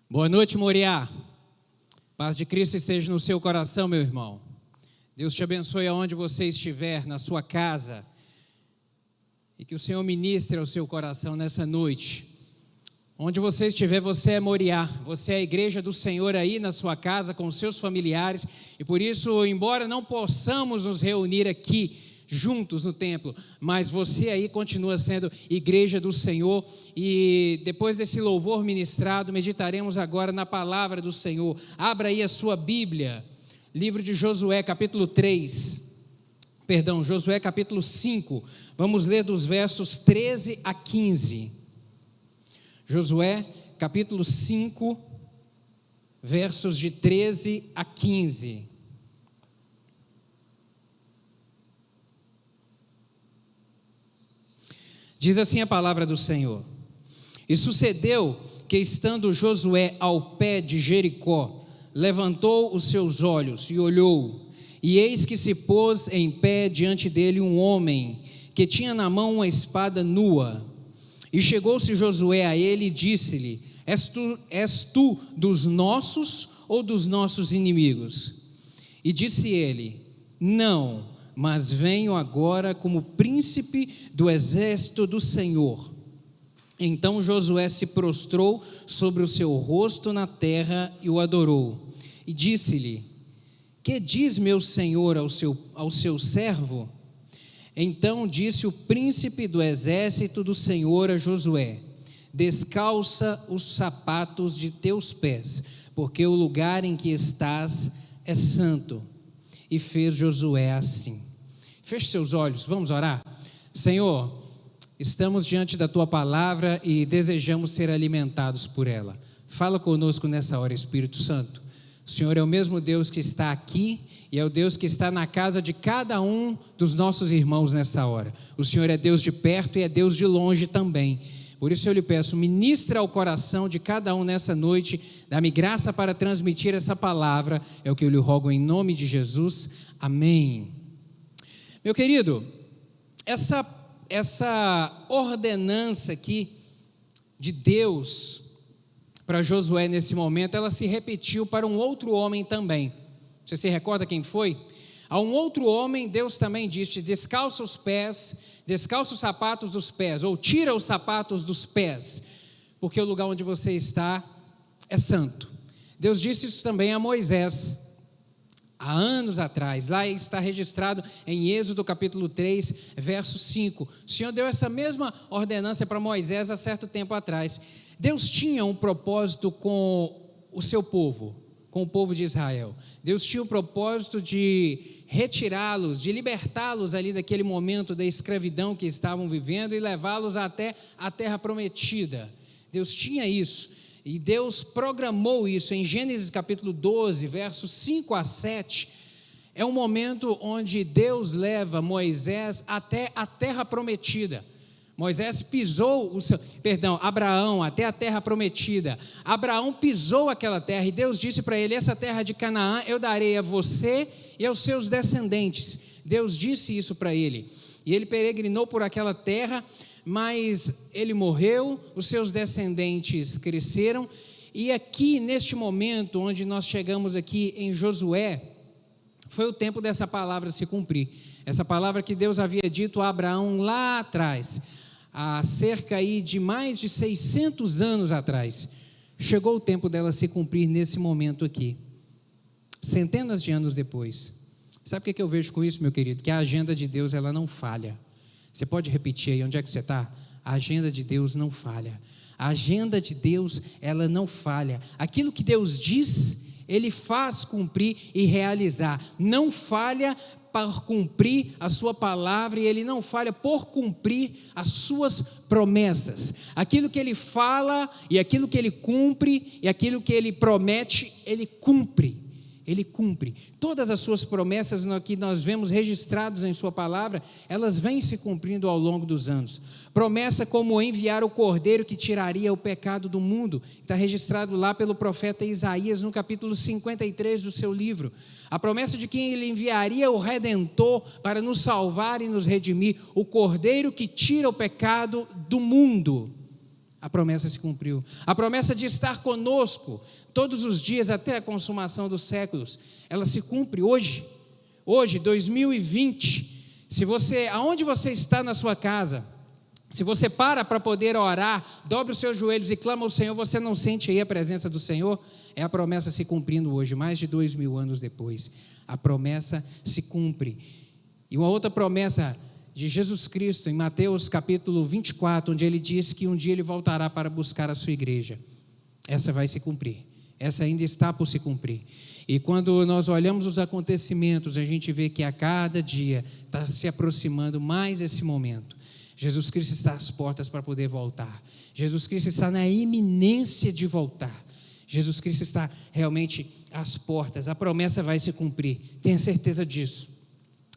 Boa noite, Moriá. Paz de Cristo esteja no seu coração, meu irmão. Deus te abençoe aonde você estiver, na sua casa. E que o Senhor ministre ao seu coração nessa noite. Onde você estiver, você é Moriá. Você é a igreja do Senhor aí na sua casa, com os seus familiares. E por isso, embora não possamos nos reunir aqui juntos no templo, mas você aí continua sendo igreja do Senhor. E depois desse louvor ministrado, meditaremos agora na palavra do Senhor. Abra aí a sua Bíblia, livro de Josué, capítulo 5, vamos ler dos versos 13 a 15, Josué, capítulo 5, versos de 13 a 15, diz assim a palavra do Senhor: E sucedeu que, estando Josué ao pé de Jericó, levantou os seus olhos e olhou, e eis que se pôs em pé diante dele um homem, que tinha na mão uma espada nua. E chegou-se Josué a ele e disse-lhe: És tu dos nossos ou dos nossos inimigos? E disse ele: Não, mas venho agora como príncipe do exército do Senhor. Então Josué se prostrou sobre o seu rosto na terra e o adorou. E disse-lhe: Que diz meu senhor ao seu servo? Então disse o príncipe do exército do Senhor a Josué: Descalça os sapatos de teus pés, porque o lugar em que estás é santo. E fez Josué assim. Feche seus olhos, vamos orar. Senhor, estamos diante da Tua palavra e desejamos ser alimentados por ela. Fala conosco nessa hora, Espírito Santo. O Senhor é o mesmo Deus que está aqui e é o Deus que está na casa de cada um dos nossos irmãos nessa hora. O Senhor é Deus de perto e é Deus de longe também. Por isso eu lhe peço, ministra ao coração de cada um nessa noite, dá-me graça para transmitir essa palavra, é o que eu lhe rogo em nome de Jesus. Amém. Meu querido, essa ordenança aqui de Deus para Josué nesse momento, ela se repetiu para um outro homem também. Você se recorda quem foi? A um outro homem, Deus também disse: descalça os pés, descalça os sapatos dos pés, ou tira os sapatos dos pés, porque o lugar onde você está é santo. Deus disse isso também a Moisés, há anos atrás. Lá está registrado em Êxodo capítulo 3, verso 5. O Senhor deu essa mesma ordenança para Moisés há certo tempo atrás. Deus tinha um propósito com o seu povo, com o povo de Israel. Deus tinha o propósito de retirá-los, de libertá-los ali daquele momento da escravidão que estavam vivendo e levá-los até a terra prometida. Deus tinha isso. E Deus programou isso em Gênesis capítulo 12, versos 5 a 7. É um momento onde Deus leva Moisés até a terra prometida. Abraão até a terra prometida. Abraão pisou aquela terra e Deus disse para ele: essa terra de Canaã eu darei a você e aos seus descendentes. Deus disse isso para ele. E ele peregrinou por aquela terra, mas ele morreu, os seus descendentes cresceram, e aqui neste momento onde nós chegamos aqui em Josué, foi o tempo dessa palavra se cumprir, essa palavra que Deus havia dito a Abraão lá atrás, há cerca aí de mais de 600 anos atrás, chegou o tempo dela se cumprir nesse momento aqui, centenas de anos depois. Sabe o que eu vejo com isso, meu querido? Que a agenda de Deus, ela não falha. Você pode repetir aí, onde é que você está? A agenda de Deus não falha. A agenda de Deus, ela não falha. Aquilo que Deus diz, Ele faz cumprir e realizar. Não falha por cumprir a sua palavra e Ele não falha por cumprir as suas promessas. Aquilo que Ele fala e aquilo que Ele cumpre e aquilo que Ele promete, Ele cumpre. Ele cumpre. Todas as suas promessas que nós vemos registradas em sua palavra, elas vêm se cumprindo ao longo dos anos. Promessa como enviar o Cordeiro que tiraria o pecado do mundo, está registrado lá pelo profeta Isaías no capítulo 53 do seu livro. A promessa de que Ele enviaria o Redentor para nos salvar e nos redimir, o Cordeiro que tira o pecado do mundo. A promessa se cumpriu. A promessa de estar conosco todos os dias até a consumação dos séculos, ela se cumpre hoje. Hoje, 2020. Se você, aonde você está na sua casa, se você para poder orar, dobre os seus joelhos e clama ao Senhor, você não sente aí a presença do Senhor? É a promessa se cumprindo hoje, mais de 2000 anos depois. A promessa se cumpre. E uma outra promessa de Jesus Cristo, em Mateus capítulo 24, onde ele diz que um dia ele voltará para buscar a sua igreja. Essa vai se cumprir. Essa ainda está por se cumprir. E quando nós olhamos os acontecimentos, a gente vê que a cada dia está se aproximando mais esse momento. Jesus Cristo está às portas para poder voltar. Jesus Cristo está na iminência de voltar. Jesus Cristo está realmente às portas. A promessa vai se cumprir. Tenha certeza disso.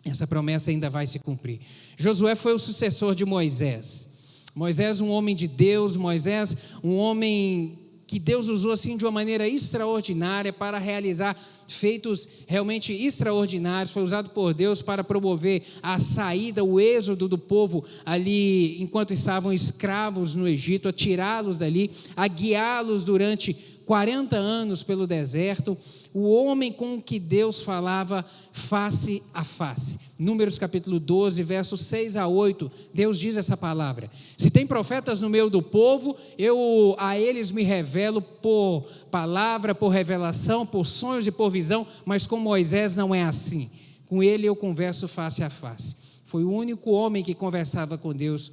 Essa promessa ainda vai se cumprir. Josué foi o sucessor de Moisés. Moisés, um homem de Deus. Moisés, um homem que Deus usou assim de uma maneira extraordinária para realizar feitos realmente extraordinários. Foi usado por Deus para promover a saída, o êxodo do povo ali, enquanto estavam escravos no Egito, a tirá-los dali, a guiá-los durante 40 anos pelo deserto. O homem com que Deus falava face a face. Números capítulo 12, versos 6 a 8, Deus diz essa palavra: se tem profetas no meio do povo, eu a eles me revelo por palavra, por revelação, por sonhos e por visão, mas com Moisés não é assim. Com ele eu converso face a face. Foi o único homem que conversava com Deus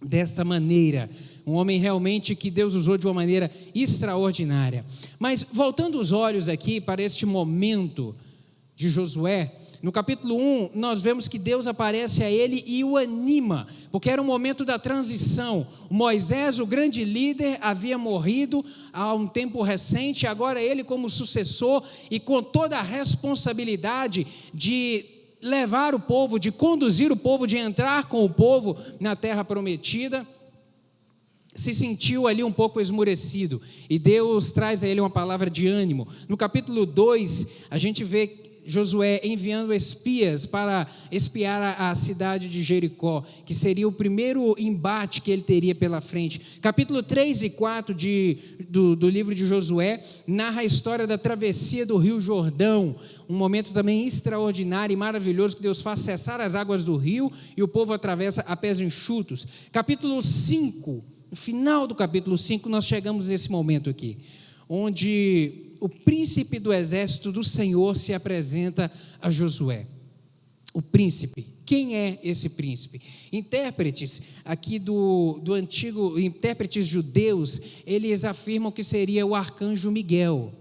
desta maneira, um homem realmente que Deus usou de uma maneira extraordinária. Mas voltando os olhos aqui para este momento de Josué, no capítulo 1, nós vemos que Deus aparece a ele e o anima, porque era um momento da transição. Moisés, o grande líder, havia morrido há um tempo recente, agora ele como sucessor e com toda a responsabilidade de levar o povo, de conduzir o povo, de entrar com o povo na terra prometida, se sentiu ali um pouco esmurecido, e Deus traz a ele uma palavra de ânimo. No capítulo 2, a gente vê Josué enviando espias para espiar a cidade de Jericó, que seria o primeiro embate que ele teria pela frente. Capítulo 3 e 4 do livro de Josué narra a história da travessia do rio Jordão, um momento também extraordinário e maravilhoso, que Deus faz cessar as águas do rio e o povo atravessa a pés enxutos. Capítulo 5, no final do capítulo 5, nós chegamos nesse momento aqui, onde o príncipe do exército do Senhor se apresenta a Josué. O príncipe. Quem é esse príncipe? Intérpretes aqui do antigo, intérpretes judeus, eles afirmam que seria o arcanjo Miguel,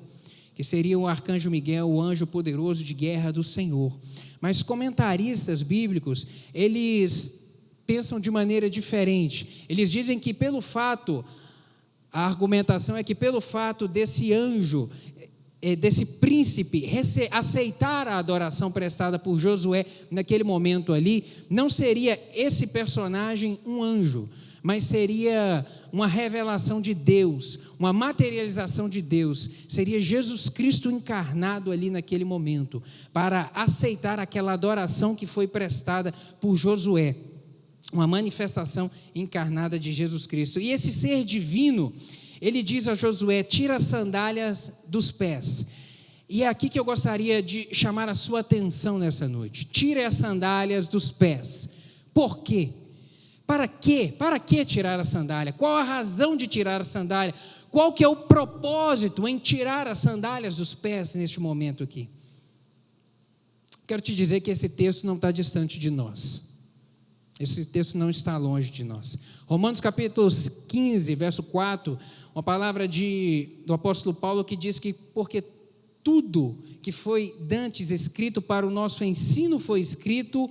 o anjo poderoso de guerra do Senhor. Mas comentaristas bíblicos, eles pensam de maneira diferente. Eles dizem que a argumentação é que pelo fato desse anjo, desse príncipe aceitar a adoração prestada por Josué naquele momento ali, não seria esse personagem um anjo, mas seria uma revelação de Deus, uma materialização de Deus. Seria Jesus Cristo encarnado ali naquele momento, para aceitar aquela adoração que foi prestada por Josué, uma manifestação encarnada de Jesus Cristo. E esse ser divino, ele diz a Josué: tira as sandálias dos pés. E é aqui que eu gostaria de chamar a sua atenção nessa noite. Tire as sandálias dos pés. Por quê? Para quê? Para que tirar a sandália? Qual a razão de tirar a sandália? Qual que é o propósito em tirar as sandálias dos pés neste momento aqui? Quero te dizer que esse texto não está distante de nós. Esse texto não está longe de nós. Romanos capítulo 15, verso 4, uma palavra do apóstolo Paulo que diz que porque tudo que foi dantes escrito para o nosso ensino foi escrito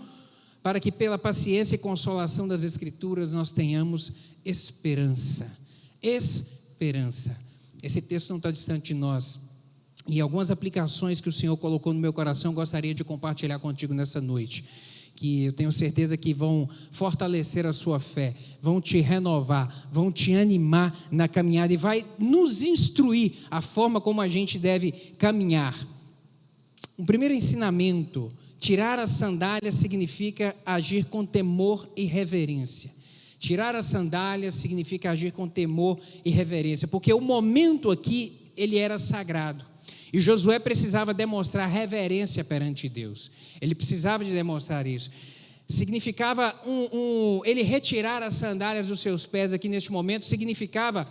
para que pela paciência e consolação das Escrituras nós tenhamos esperança. Esperança. Esse texto não está distante de nós. E algumas aplicações que o Senhor colocou no meu coração eu gostaria de compartilhar contigo nessa noite, que eu tenho certeza que vão fortalecer a sua fé, vão te renovar, vão te animar na caminhada e vai nos instruir a forma como a gente deve caminhar. Um primeiro ensinamento: tirar as sandálias significa agir com temor e reverência. Tirar as sandálias significa agir com temor e reverência, porque o momento aqui, ele era sagrado. E Josué precisava demonstrar reverência perante Deus. Ele precisava de demonstrar isso. Significava ele retirar as sandálias dos seus pés aqui neste momento, significava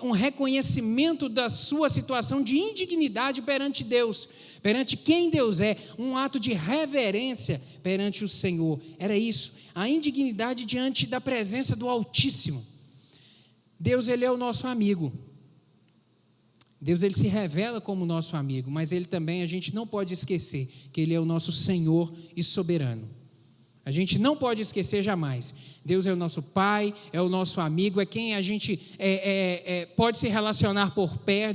um reconhecimento da sua situação de indignidade perante Deus, perante quem Deus é, um ato de reverência perante o Senhor. Era isso, a indignidade diante da presença do Altíssimo. Deus, ele é o nosso amigo. Deus, ele se revela como nosso amigo, mas ele também, a gente não pode esquecer que ele é o nosso Senhor e soberano. A gente não pode esquecer jamais. Deus é o nosso Pai, é o nosso amigo, é quem a gente pode se relacionar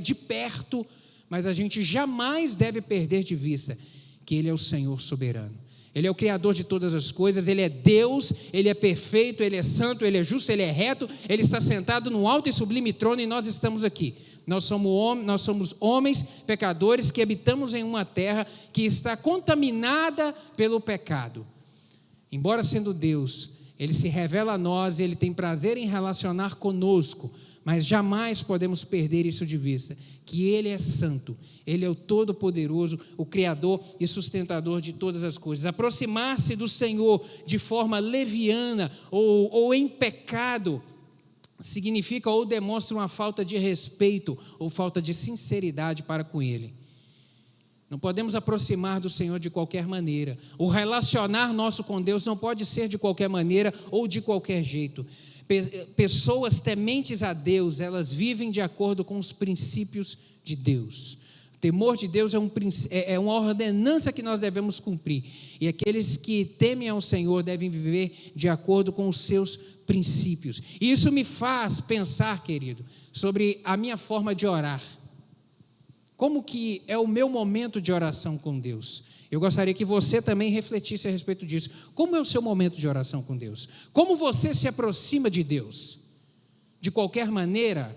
de perto, mas a gente jamais deve perder de vista que Ele é o Senhor soberano. Ele é o Criador de todas as coisas, Ele é Deus, Ele é perfeito, Ele é santo, Ele é justo, Ele é reto, Ele está sentado no alto e sublime trono e nós estamos aqui. Nós somos homens pecadores que habitamos em uma terra que está contaminada pelo pecado. Embora sendo Deus, Ele se revela a nós e Ele tem prazer em relacionar conosco, mas jamais podemos perder isso de vista, que Ele é santo, Ele é o Todo-Poderoso, o Criador e sustentador de todas as coisas. Aproximar-se do Senhor de forma leviana ou em pecado, significa ou demonstra uma falta de respeito ou falta de sinceridade para com Ele. Não podemos aproximar do Senhor de qualquer maneira. O relacionar nosso com Deus não pode ser de qualquer maneira ou de qualquer jeito. Pessoas tementes a Deus, elas vivem de acordo com os princípios de Deus. O temor de Deus é uma ordenança que nós devemos cumprir. E aqueles que temem ao Senhor devem viver de acordo com os seus princípios. E isso me faz pensar, querido, sobre a minha forma de orar. Como que é o meu momento de oração com Deus? Eu gostaria que você também refletisse a respeito disso. Como é o seu momento de oração com Deus? Como você se aproxima de Deus? De qualquer maneira,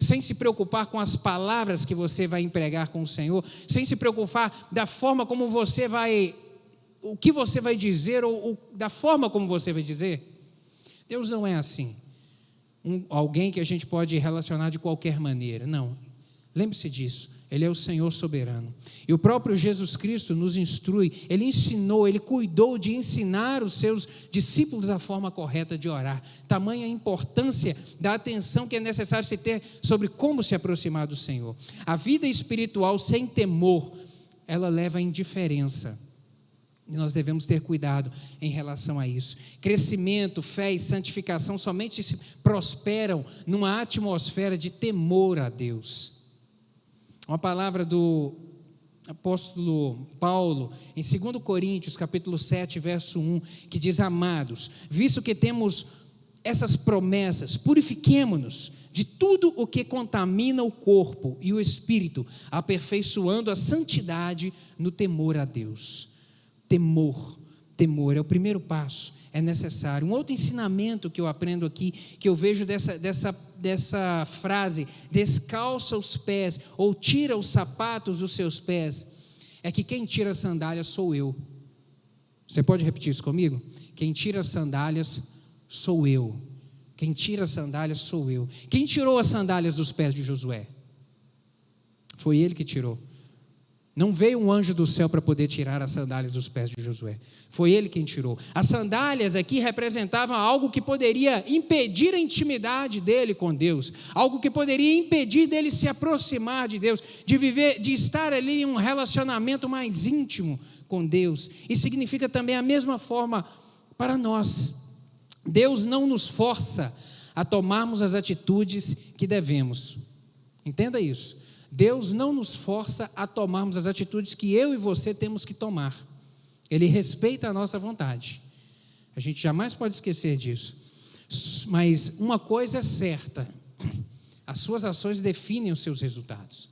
sem se preocupar com as palavras que você vai empregar com o Senhor, sem se preocupar da forma como você vai, o que você vai dizer ou da forma como você vai dizer? Deus não é assim. Alguém que a gente pode relacionar de qualquer maneira. Não. Lembre-se disso. Ele é o Senhor soberano. E o próprio Jesus Cristo nos instrui, Ele ensinou, Ele cuidou de ensinar os seus discípulos a forma correta de orar. Tamanha a importância da atenção que é necessário se ter sobre como se aproximar do Senhor. A vida espiritual sem temor, ela leva à indiferença. E nós devemos ter cuidado em relação a isso. Crescimento, fé e santificação somente se prosperam numa atmosfera de temor a Deus. Uma palavra do apóstolo Paulo, em 2 Coríntios, capítulo 7, verso 1, que diz: amados, visto que temos essas promessas, purifiquemo-nos de tudo o que contamina o corpo e o espírito, aperfeiçoando a santidade no temor a Deus. Temor é o primeiro passo, é necessário. Um outro ensinamento que eu aprendo aqui, que eu vejo dessa frase, descalça os pés, ou tira os sapatos dos seus pés, é que quem tira as sandálias sou eu. Você pode repetir isso comigo? Quem tira as sandálias sou eu. Quem tira as sandálias sou eu. Quem tirou as sandálias dos pés de Josué? Foi ele que tirou. Não veio um anjo do céu para poder tirar as sandálias dos pés de Josué. Foi ele quem tirou. As sandálias aqui representavam algo que poderia impedir a intimidade dele com Deus, algo que poderia impedir dele se aproximar de Deus, de estar ali em um relacionamento mais íntimo com Deus. E significa também a mesma forma para nós. Deus não nos força a tomarmos as atitudes que devemos. Entenda isso. Deus não nos força a tomarmos as atitudes que eu e você temos que tomar. Ele respeita a nossa vontade. A gente jamais pode esquecer disso. Mas uma coisa é certa: as suas ações definem os seus resultados.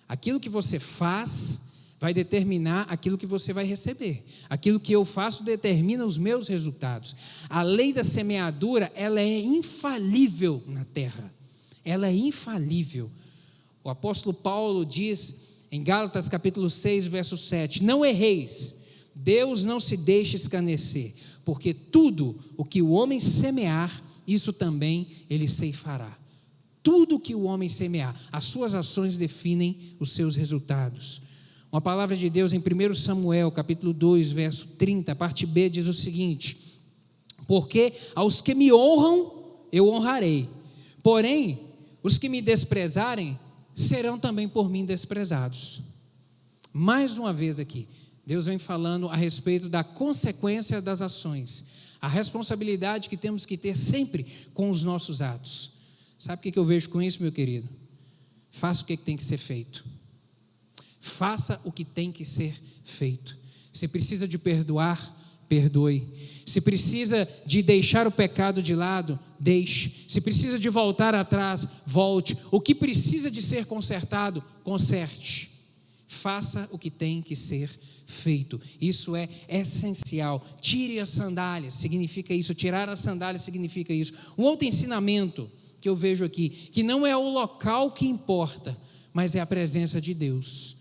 Aquilo que você faz vai determinar aquilo que você vai receber. Aquilo que eu faço determina os meus resultados. A lei da semeadura, ela é infalível na terra. Ela é infalível. O apóstolo Paulo diz em Gálatas capítulo 6, verso 7, não erreis, Deus não se deixa escarnecer, porque tudo o que o homem semear, isso também ele ceifará. Tudo o que o homem semear, as suas ações definem os seus resultados. Uma palavra de Deus em 1 Samuel, capítulo 2, verso 30, parte B, diz o seguinte: porque aos que me honram, eu honrarei, porém, os que me desprezarem, serão também por mim desprezados. Mais uma vez aqui, Deus vem falando a respeito da consequência das ações, a responsabilidade que temos que ter sempre com os nossos atos. Sabe o que eu vejo com isso, meu querido? Faça o que tem que ser feito. Faça o que tem que ser feito. Se precisa de perdoar, perdoe. Se precisa de deixar o pecado de lado, deixe. Se precisa de voltar atrás, volte. O que precisa de ser consertado, conserte. Faça o que tem que ser feito. Isso é essencial. Tire as sandálias, significa isso. Tirar as sandálias significa isso. Um outro ensinamento que eu vejo aqui, que não é o local que importa, mas é a presença de Deus.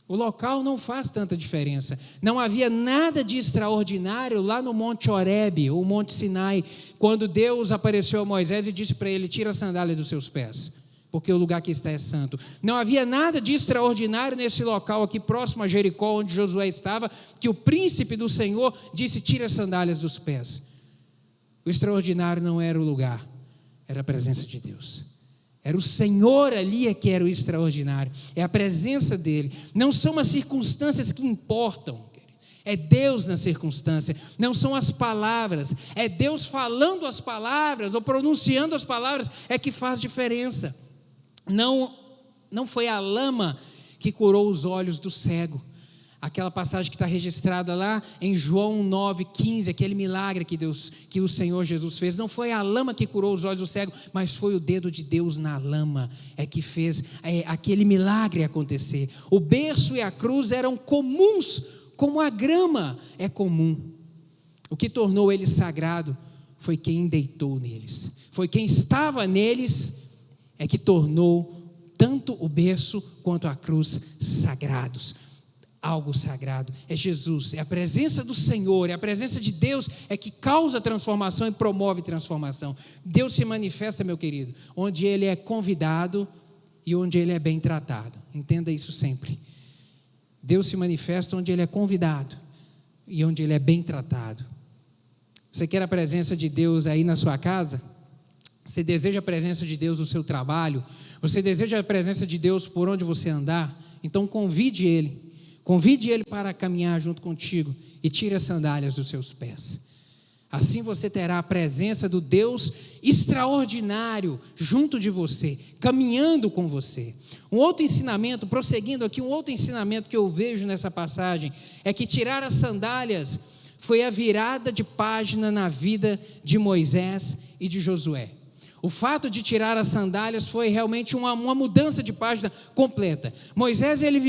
O local não faz tanta diferença. Não havia nada de extraordinário lá no Monte Horebe, ou Monte Sinai, quando Deus apareceu a Moisés e disse para ele: tira a sandália dos seus pés, porque o lugar que está é santo. Não havia nada de extraordinário nesse local aqui próximo a Jericó, onde Josué estava, que o príncipe do Senhor disse: tira as sandálias dos pés. O extraordinário não era o lugar, era a presença de Deus. Era o Senhor ali que era o extraordinário, é a presença dele. Não são as circunstâncias que importam, é Deus na circunstância. Não são as palavras, é Deus falando as palavras ou pronunciando as palavras é que faz diferença. Não foi a lama que curou os olhos do cego. Aquela passagem que está registrada lá em João 9,15, aquele milagre que o Senhor Jesus fez. Não foi a lama que curou os olhos do cego, mas foi o dedo de Deus na lama que fez aquele milagre acontecer. O berço e a cruz eram comuns, como a grama é comum. O que tornou ele sagrado foi quem deitou neles, foi quem estava neles, é que tornou tanto o berço quanto a cruz sagrados. Algo sagrado, é Jesus, é a presença do Senhor, é a presença de Deus é que causa transformação e promove transformação. Deus se manifesta, meu querido, onde Ele é convidado e onde Ele é bem tratado. Entenda isso sempre. Deus se manifesta onde Ele é convidado e onde Ele é bem tratado. Você quer a presença de Deus aí na sua casa? Você deseja a presença de Deus no seu trabalho? Você deseja a presença de Deus por onde você andar? Então convide Ele. Convide Ele para caminhar junto contigo e tire as sandálias dos seus pés. Assim você terá a presença do Deus extraordinário junto de você, caminhando com você. Um outro ensinamento, prosseguindo aqui, um outro ensinamento que eu vejo nessa passagem é que tirar as sandálias foi a virada de página na vida de Moisés e de Josué. O fato de tirar as sandálias foi realmente uma mudança de página completa. Moisés, ele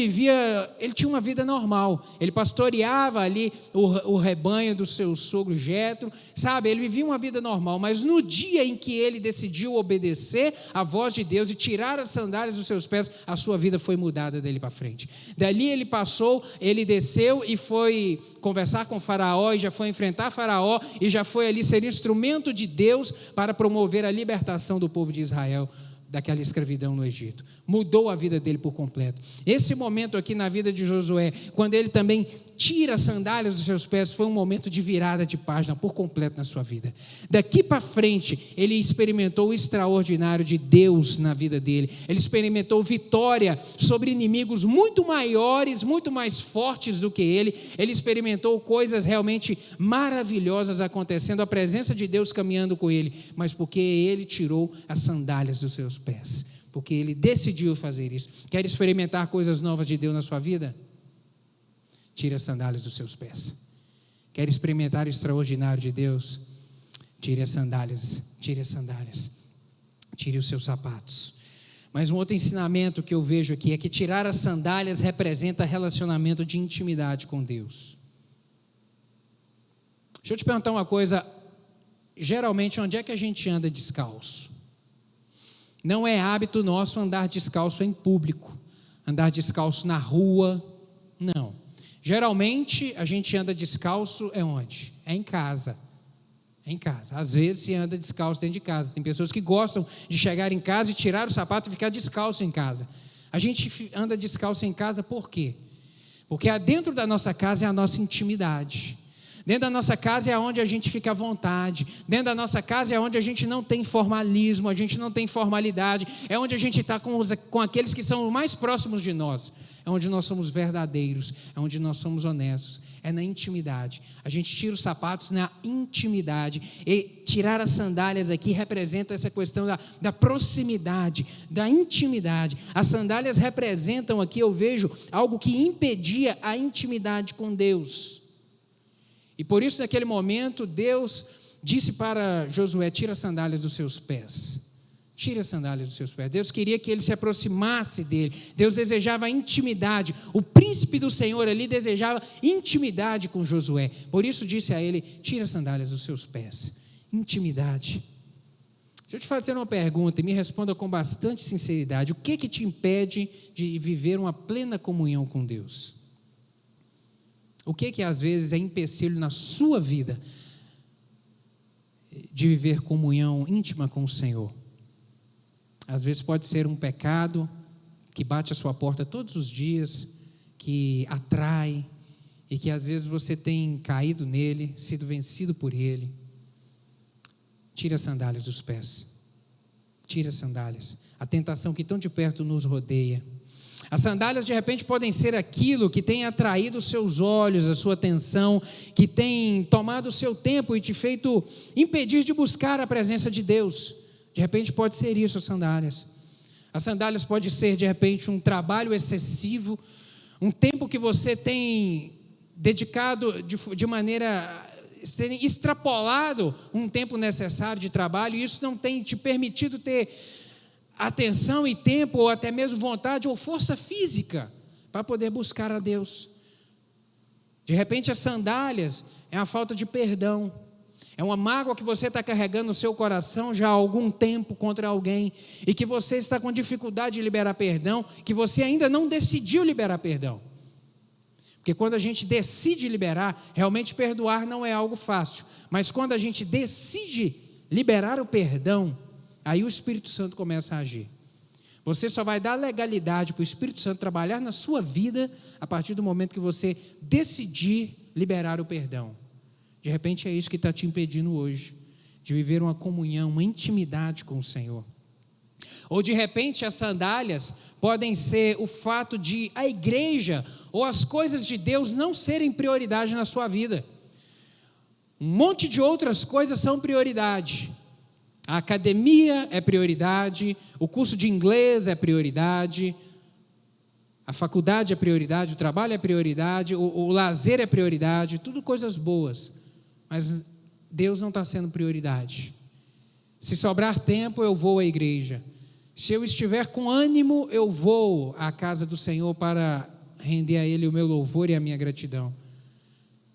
tinha uma vida normal, ele pastoreava ali o rebanho do seu sogro Jetro, sabe, ele vivia uma vida normal, mas no dia em que ele decidiu obedecer à voz de Deus e tirar as sandálias dos seus pés, a sua vida foi mudada dali para frente. Dali ele desceu e foi conversar com Faraó, e já foi enfrentar Faraó, e já foi ali ser instrumento de Deus para promover a libertação do povo de Israel daquela escravidão no Egito. Mudou a vida dele por completo. Esse momento aqui na vida de Josué, quando ele também tira as sandálias dos seus pés, foi um momento de virada de página por completo na sua vida. Daqui para frente, ele experimentou o extraordinário de Deus na vida dele. Ele experimentou vitória sobre inimigos muito maiores, muito mais fortes do que ele. Ele experimentou coisas realmente maravilhosas acontecendo, a presença de Deus caminhando com ele, mas porque ele tirou as sandálias dos seus pés, porque ele decidiu fazer isso. Quer experimentar coisas novas de Deus na sua vida? Tire as sandálias dos seus pés. Quer experimentar o extraordinário de Deus? Tire as sandálias, tire as sandálias, tire os seus sapatos. Mas um outro ensinamento que eu vejo aqui é que tirar as sandálias representa relacionamento de intimidade com Deus. Deixa eu te perguntar uma coisa, geralmente onde é que a gente anda descalço? Não é hábito nosso andar descalço em público, andar descalço na rua, não. Geralmente a gente anda descalço onde? É em casa. É em casa. Às vezes se anda descalço dentro de casa. Tem pessoas que gostam de chegar em casa e tirar o sapato e ficar descalço em casa. A gente anda descalço em casa por quê? Porque dentro da nossa casa é a nossa intimidade. Dentro da nossa casa é onde a gente fica à vontade. Dentro da nossa casa é onde a gente não tem formalismo, a gente não tem formalidade. É onde a gente está com aqueles que são mais próximos de nós. É onde nós somos verdadeiros, é onde nós somos honestos. É na intimidade. A gente tira os sapatos na intimidade. E tirar as sandálias aqui representa essa questão da proximidade, da intimidade. As sandálias representam aqui, eu vejo, algo que impedia a intimidade com Deus. E por isso, naquele momento, Deus disse para Josué: tira as sandálias dos seus pés. Tira as sandálias dos seus pés. Deus queria que ele se aproximasse dele. Deus desejava intimidade. O príncipe do Senhor ali desejava intimidade com Josué. Por isso disse a ele: tira as sandálias dos seus pés. Intimidade. Deixa eu te fazer uma pergunta e me responda com bastante sinceridade. O que te impede de viver uma plena comunhão com Deus? O que às vezes é empecilho na sua vida de viver comunhão íntima com o Senhor? Às vezes pode ser um pecado que bate à sua porta todos os dias, que atrai, e que às vezes você tem caído nele, sido vencido por ele. Tira as sandálias dos pés. Tira as sandálias. A tentação que tão de perto nos rodeia. As sandálias de repente podem ser aquilo que tem atraído os seus olhos, a sua atenção, que tem tomado o seu tempo e te feito impedir de buscar a presença de Deus. De repente pode ser isso as sandálias. As sandálias pode ser de repente um trabalho excessivo, um tempo que você tem dedicado de maneira, tem extrapolado um tempo necessário de trabalho, e isso não tem te permitido ter atenção e tempo, ou até mesmo vontade ou força física para poder buscar a Deus. De repente as sandálias é a falta de perdão, é uma mágoa que você está carregando no seu coração já há algum tempo contra alguém, e que você está com dificuldade de liberar perdão, que você ainda não decidiu liberar perdão. Porque quando a gente decide liberar, realmente perdoar não é algo fácil, mas quando a gente decide liberar o perdão, aí o Espírito Santo começa a agir. Você só vai dar legalidade para o Espírito Santo trabalhar na sua vida a partir do momento que você decidir liberar o perdão. De repente é isso que está te impedindo hoje de viver uma comunhão, uma intimidade com o Senhor. Ou de repente as sandálias podem ser o fato de a igreja ou as coisas de Deus não serem prioridade na sua vida. Um monte de outras coisas são prioridade. A academia é prioridade, o curso de inglês é prioridade, a faculdade é prioridade, o trabalho é prioridade, o lazer é prioridade, tudo coisas boas, mas Deus não está sendo prioridade. Se sobrar tempo, eu vou à igreja. Se eu estiver com ânimo, eu vou à casa do Senhor para render a Ele o meu louvor e a minha gratidão.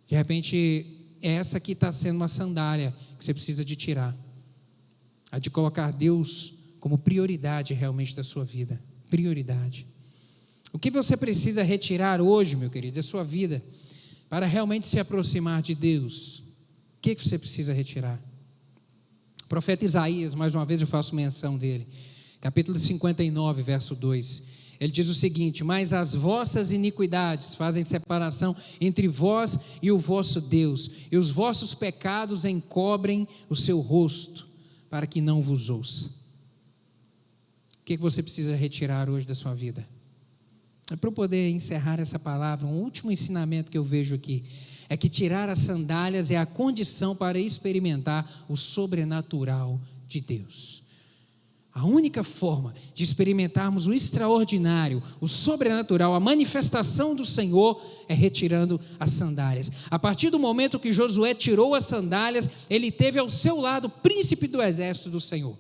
De repente, essa aqui está sendo uma sandália que você precisa de tirar. A de colocar Deus como prioridade realmente da sua vida. Prioridade. O que você precisa retirar hoje, meu querido, da sua vida, para realmente se aproximar de Deus? O que você precisa retirar? O profeta Isaías, mais uma vez eu faço menção dele. Capítulo 59, verso 2. Ele diz o seguinte: mas as vossas iniquidades fazem separação entre vós e o vosso Deus, e os vossos pecados encobrem o seu rosto, para que não vos ouça. O que você precisa retirar hoje da sua vida? Para eu poder encerrar essa palavra, um último ensinamento que eu vejo aqui, é que tirar as sandálias é a condição para experimentar o sobrenatural de Deus. A única forma de experimentarmos o extraordinário, o sobrenatural, a manifestação do Senhor é retirando as sandálias. A partir do momento que Josué tirou as sandálias, ele teve ao seu lado o príncipe do exército do Senhor.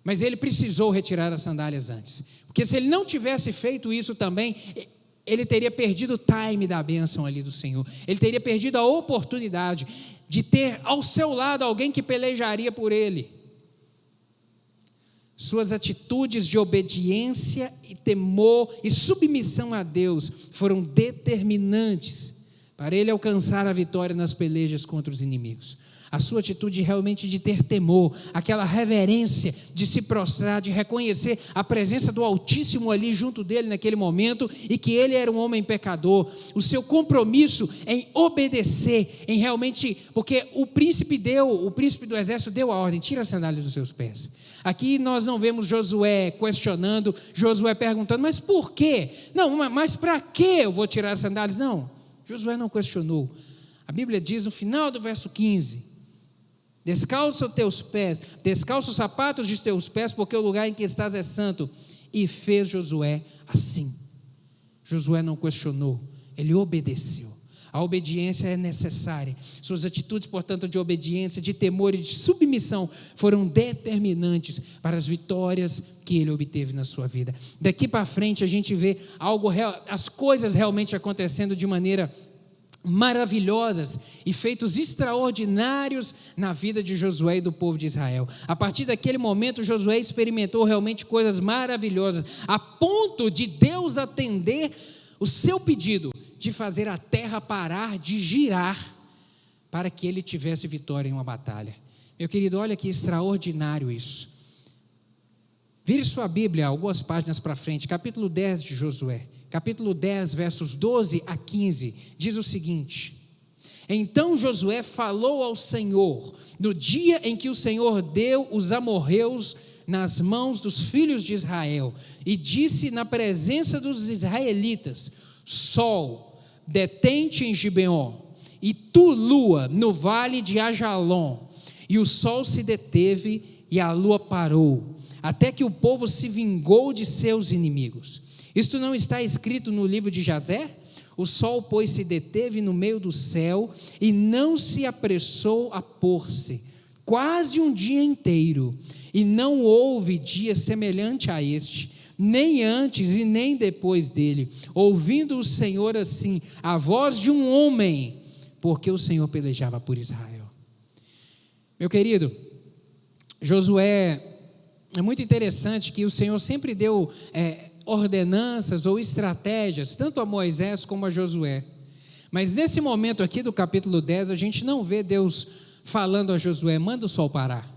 Mas ele precisou retirar as sandálias antes, porque se ele não tivesse feito isso também, ele teria perdido o time da bênção ali do Senhor. Ele teria perdido a oportunidade de ter ao seu lado alguém que pelejaria por ele. Suas atitudes de obediência e temor e submissão a Deus foram determinantes para ele alcançar a vitória nas pelejas contra os inimigos. A sua atitude realmente de ter temor, aquela reverência de se prostrar, de reconhecer a presença do Altíssimo ali junto dele naquele momento e que ele era um homem pecador. O seu compromisso em obedecer, em realmente, porque o príncipe do exército deu a ordem: tira as sandálias dos seus pés. Aqui nós não vemos Josué questionando, Josué perguntando: mas por quê? Não, mas para que eu vou tirar as sandálias? Não, Josué não questionou. A Bíblia diz no final do verso 15: descalça os teus pés, descalça os sapatos de teus pés, porque o lugar em que estás é santo. E fez Josué assim. Josué não questionou, ele obedeceu. A obediência é necessária. Suas atitudes, portanto, de obediência, de temor e de submissão foram determinantes para as vitórias que ele obteve na sua vida. Daqui para frente a gente vê as coisas realmente acontecendo de maneira maravilhosas e feitos extraordinários na vida de Josué e do povo de Israel. A partir daquele momento, Josué experimentou realmente coisas maravilhosas, a ponto de Deus atender o seu pedido de fazer a terra parar de girar para que ele tivesse vitória em uma batalha. Meu querido, olha que extraordinário isso. Vire sua Bíblia algumas páginas para frente, capítulo 10 de Josué. Capítulo 10, versos 12 a 15, diz o seguinte: então Josué falou ao Senhor, no dia em que o Senhor deu os amorreus nas mãos dos filhos de Israel, e disse na presença dos israelitas: Sol, detente em Gibeon, e tu, lua, no vale de Ajalon. E o sol se deteve e a lua parou, até que o povo se vingou de seus inimigos. Isto não está escrito no livro de Jazer? O sol, pois, se deteve no meio do céu e não se apressou a pôr-se, quase um dia inteiro, e não houve dia semelhante a este, nem antes e nem depois dele, ouvindo o Senhor assim, a voz de um homem, porque o Senhor pelejava por Israel. Meu querido, Josué, é muito interessante que o Senhor sempre deu ordenanças ou estratégias, tanto a Moisés como a Josué. Mas nesse momento aqui do capítulo 10, a gente não vê Deus falando a Josué: manda o sol parar.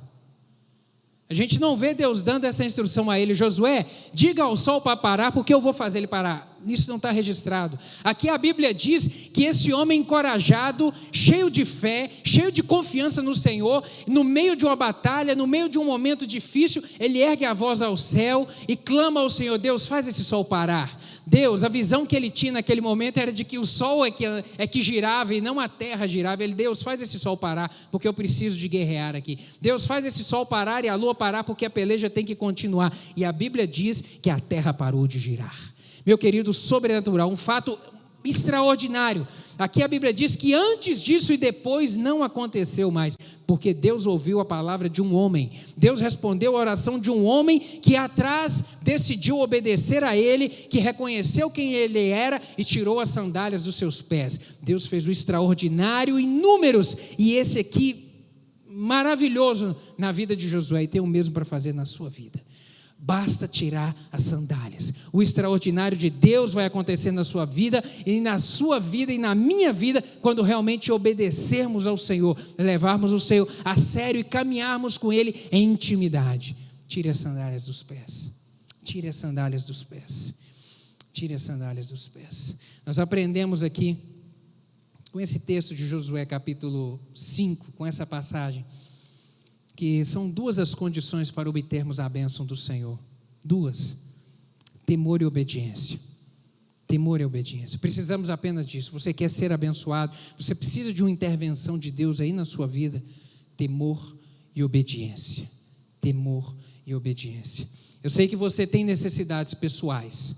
A gente não vê Deus dando essa instrução a ele: Josué, diga ao sol para parar, porque eu vou fazer ele parar. Isso não está registrado. Aqui a Bíblia diz que esse homem encorajado, cheio de fé, cheio de confiança no Senhor, no meio de uma batalha, no meio de um momento difícil, ele ergue a voz ao céu e clama ao Senhor: Deus, faz esse sol parar. Deus, a visão que ele tinha naquele momento era de que o sol é que girava e não a terra girava. Ele: Deus, faz esse sol parar, porque eu preciso de guerrear aqui. Deus, faz esse sol parar e a lua parar, porque a peleja tem que continuar. E a Bíblia diz que a terra parou de girar. Meu querido, sobrenatural, um fato extraordinário. Aqui a Bíblia diz que antes disso e depois não aconteceu mais, porque Deus ouviu a palavra de um homem. Deus respondeu a oração de um homem que atrás decidiu obedecer a ele, que reconheceu quem ele era e tirou as sandálias dos seus pés. Deus fez o extraordinário em números, e esse aqui maravilhoso na vida de Josué, e tem o mesmo para fazer na sua vida. Basta tirar as sandálias. O extraordinário de Deus vai acontecer na sua vida e na minha vida, quando realmente obedecermos ao Senhor, levarmos o Senhor a sério e caminharmos com Ele em intimidade. Tire as sandálias dos pés. Tire as sandálias dos pés. Tire as sandálias dos pés. Nós aprendemos aqui, com esse texto de Josué capítulo 5, com essa passagem, que são duas as condições para obtermos a bênção do Senhor. Duas: temor e obediência. Temor e obediência. Precisamos apenas disso. Você quer ser abençoado, você precisa de uma intervenção de Deus aí na sua vida. Temor e obediência. Temor e obediência. Eu sei que você tem necessidades pessoais.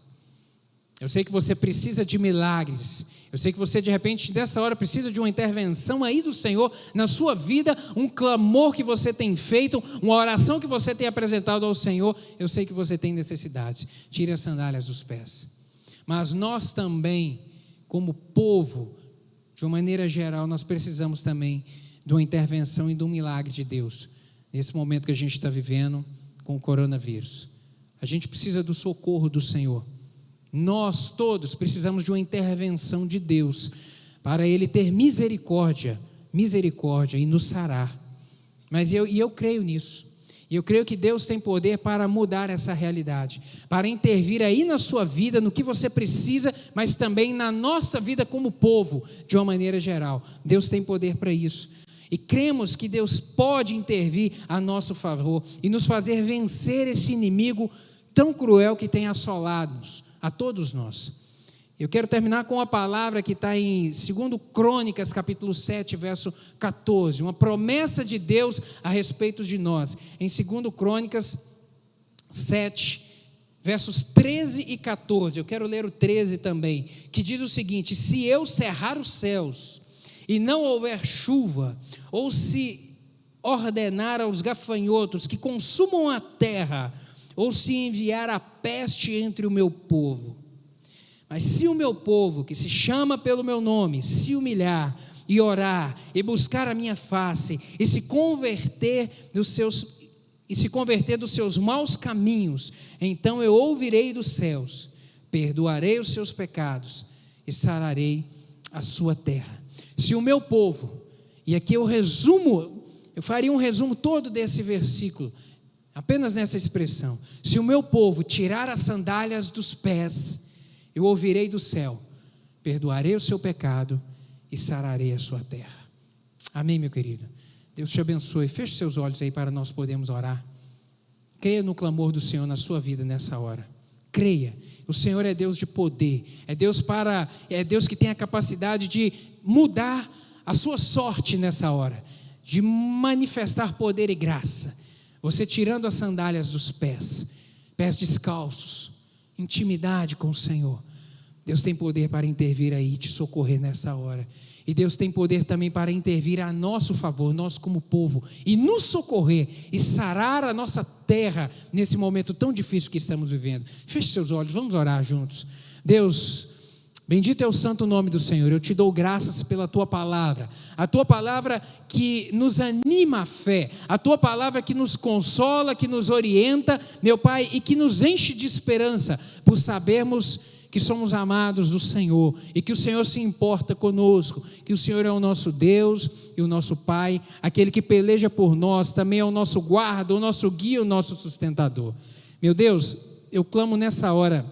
Eu sei que você precisa de milagres. Eu sei que você de repente nessa hora precisa de uma intervenção aí do Senhor na sua vida, um clamor que você tem feito, uma oração que você tem apresentado ao Senhor. Eu sei que você tem necessidades. Tire as sandálias dos pés. Mas nós também, como povo, de uma maneira geral, nós precisamos também de uma intervenção e de um milagre de Deus. Nesse momento que a gente está vivendo, com o coronavírus. A gente precisa do socorro do Senhor. Nós todos precisamos de uma intervenção de Deus, para Ele ter misericórdia e nos sarar. Mas eu creio nisso. E eu creio que Deus tem poder para mudar essa realidade, para intervir aí na sua vida, no que você precisa, mas também na nossa vida como povo, de uma maneira geral. Deus tem poder para isso. E cremos que Deus pode intervir a nosso favor e nos fazer vencer esse inimigo tão cruel que tem assolado-nos, a todos nós. Eu quero terminar com uma palavra que está em 2 Crônicas, capítulo 7, verso 14. Uma promessa de Deus a respeito de nós. Em 2 Crônicas 7, versos 13 e 14. Eu quero ler o 13 também, que diz o seguinte: se eu cerrar os céus e não houver chuva, ou se ordenar aos gafanhotos que consumam a terra, ou se enviar a peste entre o meu povo, mas se o meu povo, que se chama pelo meu nome, se humilhar e orar e buscar a minha face e se converter dos seus maus caminhos, então eu ouvirei dos céus, perdoarei os seus pecados e sararei a sua terra. Se o meu povo, e aqui eu faria um resumo todo desse versículo, apenas nessa expressão: se o meu povo tirar as sandálias dos pés, eu ouvirei do céu, perdoarei o seu pecado e sararei a sua terra. Amém, meu querido? Deus te abençoe. Feche seus olhos aí para nós podermos orar. Creia no clamor do Senhor na sua vida nessa hora. Creia. O Senhor é Deus de poder. É Deus que tem a capacidade de mudar a sua sorte nessa hora, de manifestar poder e graça. Você tirando as sandálias dos pés descalços, intimidade com o Senhor. Deus tem poder para intervir aí e te socorrer nessa hora. E Deus tem poder também para intervir a nosso favor, nós como povo, e nos socorrer e sarar a nossa terra nesse momento tão difícil que estamos vivendo. Feche seus olhos, vamos orar juntos. Deus, bendito é o santo nome do Senhor. Eu te dou graças pela tua palavra, a tua palavra que nos anima a fé, a tua palavra que nos consola, que nos orienta, meu Pai, e que nos enche de esperança por sabermos que somos amados do Senhor e que o Senhor se importa conosco, que o Senhor é o nosso Deus e o nosso Pai, aquele que peleja por nós, também é o nosso guarda, o nosso guia, o nosso sustentador. Meu Deus, eu clamo nessa hora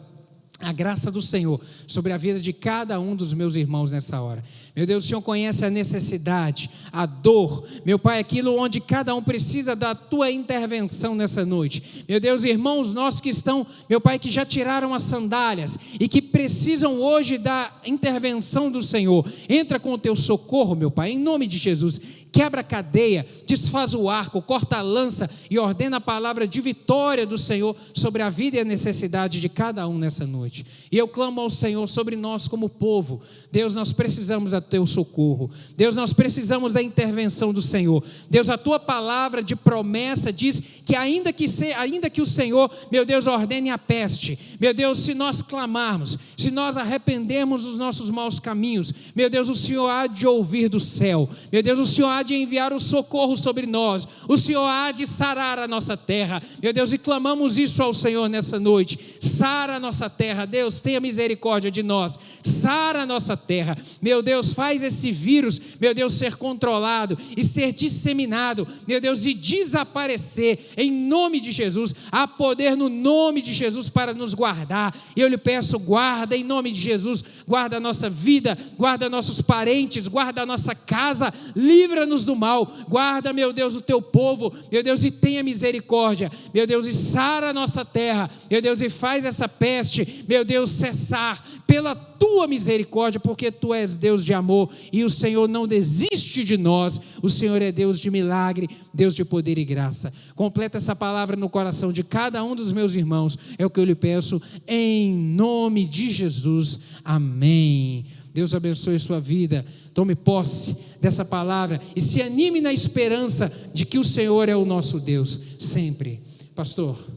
a graça do Senhor sobre a vida de cada um dos meus irmãos nessa hora. Meu Deus, o Senhor conhece a necessidade, a dor, meu Pai, aquilo onde cada um precisa da tua intervenção nessa noite. Meu Deus, irmãos nossos que estão, meu Pai, que já tiraram as sandálias e que precisam hoje da intervenção do Senhor, entra com o teu socorro, meu Pai, em nome de Jesus. Quebra a cadeia, desfaz o arco, corta a lança e ordena a palavra de vitória do Senhor sobre a vida e a necessidade de cada um nessa noite. E eu clamo ao Senhor sobre nós como povo. Deus, nós precisamos do teu socorro. Deus, nós precisamos da intervenção do Senhor. Deus, a tua palavra de promessa diz que ainda que o Senhor, meu Deus, ordene a peste, meu Deus, se nós clamarmos, se nós arrependermos dos nossos maus caminhos, meu Deus, o Senhor há de ouvir do céu, meu Deus, o Senhor há de enviar o socorro sobre nós, o Senhor há de sarar a nossa terra, meu Deus, e clamamos isso ao Senhor nessa noite. Sara a nossa terra, Deus, tenha misericórdia de nós, sara a nossa terra, meu Deus, faz esse vírus, meu Deus, ser controlado e ser disseminado, meu Deus, e desaparecer, em nome de Jesus. Há poder no nome de Jesus para nos guardar, e eu lhe peço, guarda em nome de Jesus, guarda a nossa vida, guarda nossos parentes, guarda a nossa casa, livra-nos do mal, guarda, meu Deus, o teu povo, meu Deus, e tenha misericórdia, meu Deus, e sara a nossa terra, meu Deus, e faz essa peste, meu Deus, cessar pela tua misericórdia, porque tu és Deus de amor e o Senhor não desiste de nós. O Senhor é Deus de milagre, Deus de poder e graça. Completa essa palavra no coração de cada um dos meus irmãos, é o que eu lhe peço em nome de Jesus, amém. Deus abençoe sua vida, tome posse dessa palavra e se anime na esperança de que o Senhor é o nosso Deus sempre. Pastor.